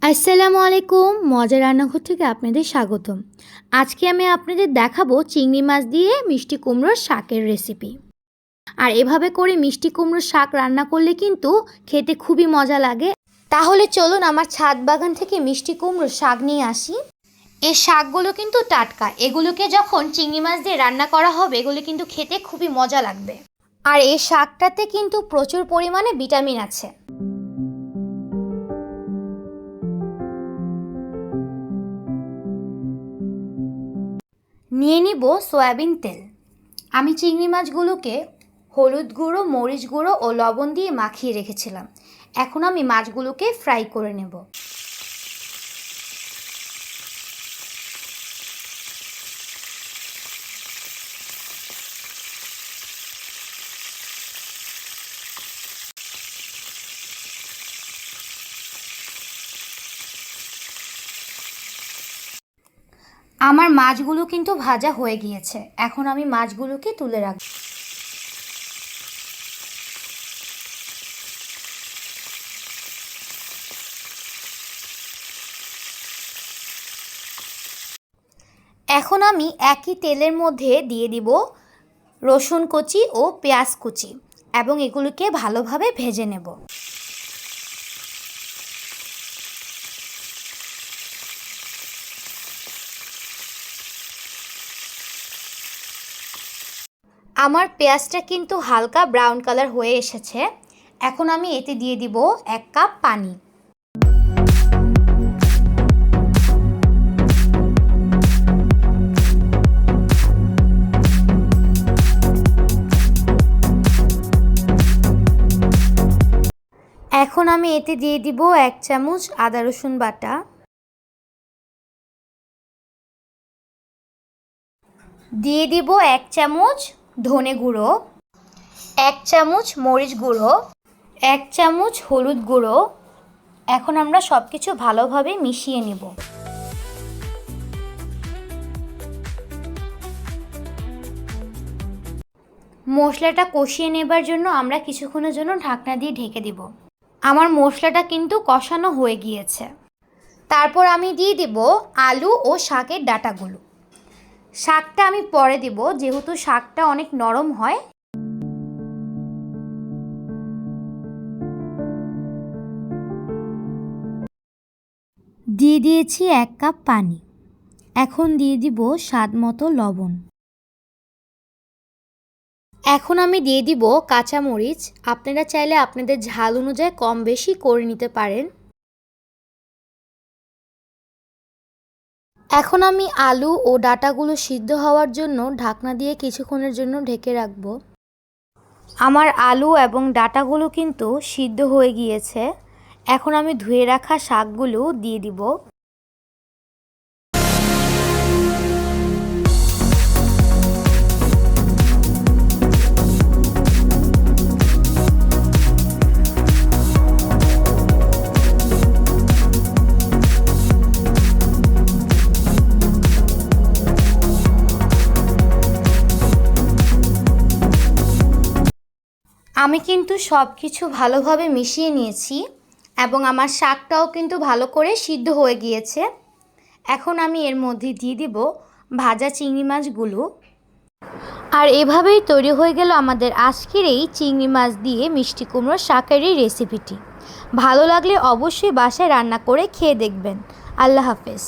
আসসালামু আলাইকুম, মজার রান্নাঘর থেকে আপনাদের স্বাগতম। আজকে আমি আপনাদের দেখাবো চিংড়ি মাছ দিয়ে মিষ্টি কুমড়োর শাকের রেসিপি। আর এভাবে করে মিষ্টি কুমড়োর শাক রান্না করলে কিন্তু খেতে খুবই মজা লাগে। তাহলে চলুন আমার ছাদ বাগান থেকে মিষ্টি কুমড়োর শাক নিয়ে আসি। এই শাকগুলো কিন্তু টাটকা, এগুলোকে যখন চিংড়ি মাছ দিয়ে রান্না করা হবে এগুলো কিন্তু খেতে খুবই মজা লাগবে। আর এই শাকটাতে কিন্তু প্রচুর পরিমাণে ভিটামিন আছে। নিয়ে নিব সয়াবিন তেল। আমি চিংড়ি মাছগুলোকে হলুদ গুঁড়ো, মরিচ গুঁড়ো ও লবণ দিয়ে মাখিয়ে রেখেছিলাম। এখন আমি মাছগুলোকে ফ্রাই করে নেব। আমার মাছগুলো কিন্তু ভাজা হয়ে গিয়েছে। এখন আমি মাছগুলোকে তুলে রাখব। এখন আমি একই তেলের মধ্যে দিয়ে দিব রসুন কুচি ও পেঁয়াজ কুচি এবং এগুলোকে ভালোভাবে ভেজে নেব। আমার পেঁয়াজটা কিন্তু হালকা ব্রাউন কালার হয়ে এসেছে। এখন আমি এতে দিয়ে দিব 1 কাপ পানি। এখন আমি এতে দিয়ে দিব 1 চামচ আদা রসুন বাটা, দিয়ে দিব 1 চামচ ধনে গুঁড়ো, 1 চামচ মরিচ গুঁড়ো, 1 চামচ হলুদ গুঁড়ো। এখন আমরা সব কিছু ভালোভাবে মিশিয়ে নেব। মশলাটা কষিয়ে নেবার জন্য আমরা কিছুক্ষণের জন্য ঢাকনা দিয়ে ঢেকে দিব। আমার মশলাটা কিন্তু কষানো হয়ে গিয়েছে। তারপর আমি দিয়ে দিব আলু ও শাকের ডাঁটাগুলো। শাকটা আমি পরে দিব, যেহেতু শাকটা অনেক নরম হয়। দিয়ে দিয়েছি 1 কাপ পানি। এখন দিয়ে দিব স্বাদ মতো লবণ। এখন আমি দিয়ে দিব কাঁচামরিচ। আপনারা চাইলে আপনাদের ঝাল অনুযায়ী কম বেশি করে নিতে পারেন। এখন আমি আলু ও ডাঁটাগুলো সিদ্ধ হওয়ার জন্য ঢাকনা দিয়ে কিছুক্ষণের জন্য ঢেকে রাখব। আমার আলু এবং ডাঁটাগুলো কিন্তু সিদ্ধ হয়ে গিয়েছে। এখন আমি ধুয়ে রাখা শাকগুলো দিয়ে দিব। আমি কিন্তু সব কিছু ভালোভাবে মিশিয়ে নিয়েছি এবং আমার শাকটাও কিন্তু ভালো করে সিদ্ধ হয়ে গিয়েছে। এখন আমি এর মধ্যে দিয়ে দিব ভাজা চিংড়ি মাছগুলো। আর এভাবেই তৈরি হয়ে গেল আমাদের আজকের এই চিংড়ি মাছ দিয়ে মিষ্টি কুমড়োর শাকের এই রেসিপিটি। ভালো লাগলে অবশ্যই বাসায় রান্না করে খেয়ে দেখবেন। আল্লাহ হাফেজ।